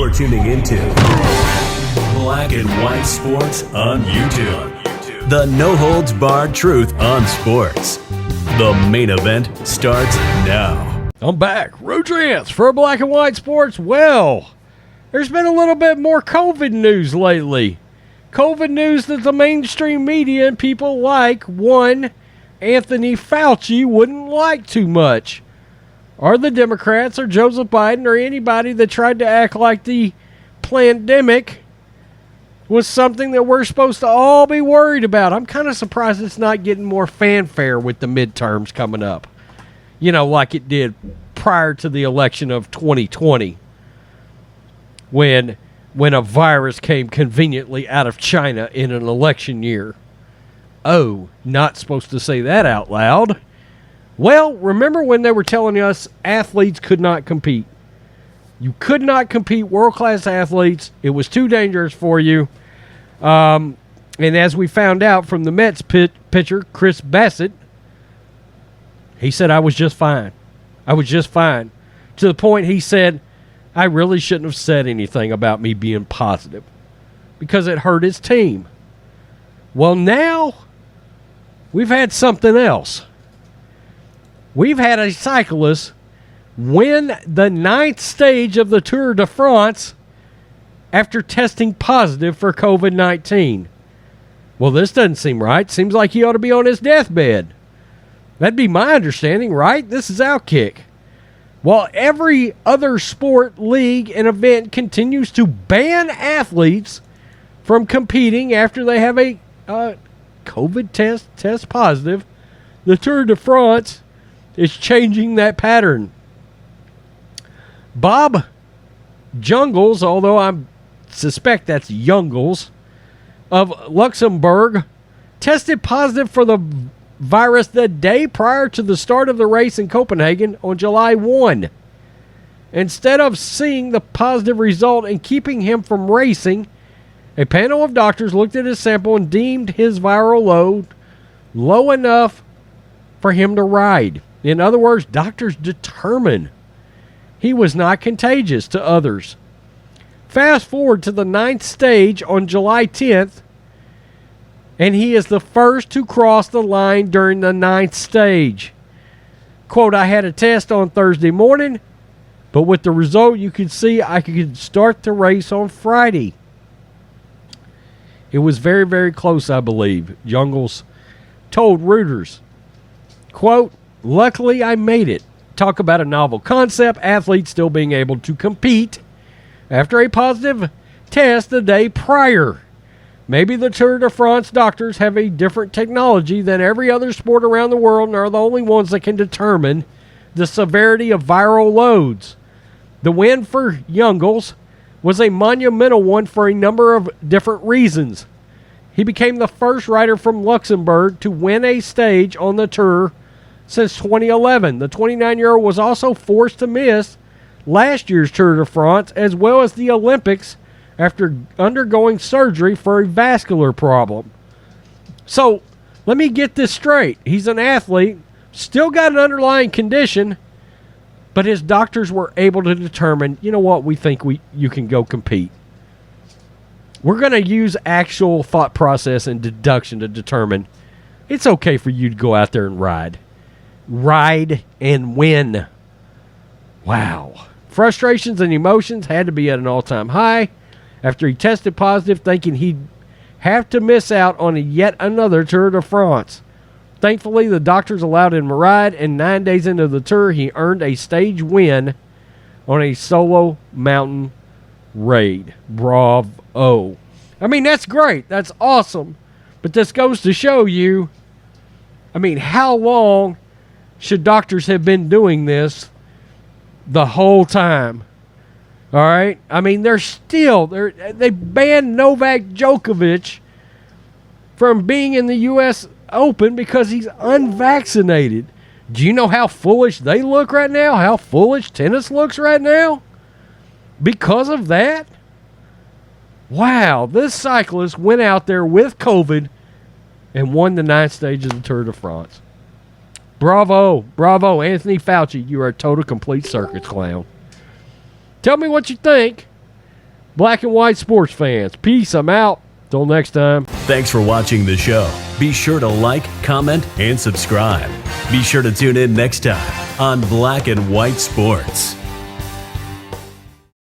You're tuning into Black and White Sports on YouTube. The no-holds-barred truth on sports. The main event starts now. I'm back. Rodrance for Black and White Sports. Well, there's been a little bit more COVID news lately. COVID news that the mainstream media and people like one Anthony Fauci wouldn't like too much. Or the Democrats or Joseph Biden or anybody that tried to act like the pandemic was something that we're supposed to all be worried about. I'm kind of surprised it's not getting more fanfare with the midterms coming up. You know, like it did prior to the election of 2020 when a virus came conveniently out of China in an election year. Oh, not supposed to say that out loud. Well, remember when they were telling us athletes could not compete? You could not compete, world-class athletes. It was too dangerous for you. And as we found out from the Mets pitcher, Chris Bassett, he said, I was just fine. I was just fine. To the point he said, I really shouldn't have said anything about me being positive because it hurt his team. Well, now we've had something else. We've had a cyclist win the 9th stage of the Tour de France after testing positive for COVID-19. Well, this doesn't seem right. Seems like he ought to be on his deathbed. That'd be my understanding, right? This is Outkick. While every other sport, league, and event continues to ban athletes from competing after they have a COVID test positive, the Tour de France is changing that pattern. Bob Jungels, although I suspect that's Jungels, of Luxembourg, tested positive for the virus the day prior to the start of the race in Copenhagen on July 1. Instead of seeing the positive result and keeping him from racing, a panel of doctors looked at his sample and deemed his viral load low enough for him to ride. In other words, doctors determined he was not contagious to others. Fast forward to the 9th stage on July 10th, and he is the first to cross the line during the 9th stage. Quote, I had a test on Thursday morning, but with the result you could see I could start the race on Friday. It was very, very close, I believe, Jungels told Reuters. Quote, luckily I made it. Talk about a novel concept, athletes still being able to compete after a positive test the day prior. Maybe the Tour de France doctors have a different technology than every other sport around the world and are the only ones that can determine the severity of viral loads. The win for Jungels was a monumental one for a number of different reasons. He became the first rider from Luxembourg to win a stage on the Tour since 2011. The 29-year-old was also forced to miss last year's Tour de France as well as the Olympics after undergoing surgery for a vascular problem. So, let me get this straight. He's an athlete, still got an underlying condition, but his doctors were able to determine, you know what, we think you can go compete. We're going to use actual thought process and deduction to determine it's okay for you to go out there and ride. Ride and win. Wow. Frustrations and emotions had to be at an all-time high after he tested positive, thinking he'd have to miss out on yet another Tour de France. Thankfully, the doctors allowed him to ride, and 9 days into the tour, he earned a stage win on a solo mountain raid. Bravo. I mean, that's great. That's awesome. But this goes to show you, I mean, how long should doctors have been doing this the whole time? All right? I mean, they banned Novak Djokovic from being in the U.S. Open because he's unvaccinated. Do you know how foolish they look right now? How foolish tennis looks right now? Because of that? Wow, this cyclist went out there with COVID and won the 9th stage of the Tour de France. Bravo, bravo, Anthony Fauci. You are a total complete circus clown. Tell me what you think. Black and white sports fans, peace. I'm out. Till next time. Thanks for watching the show. Be sure to like, comment, and subscribe. Be sure to tune in next time on Black and White Sports.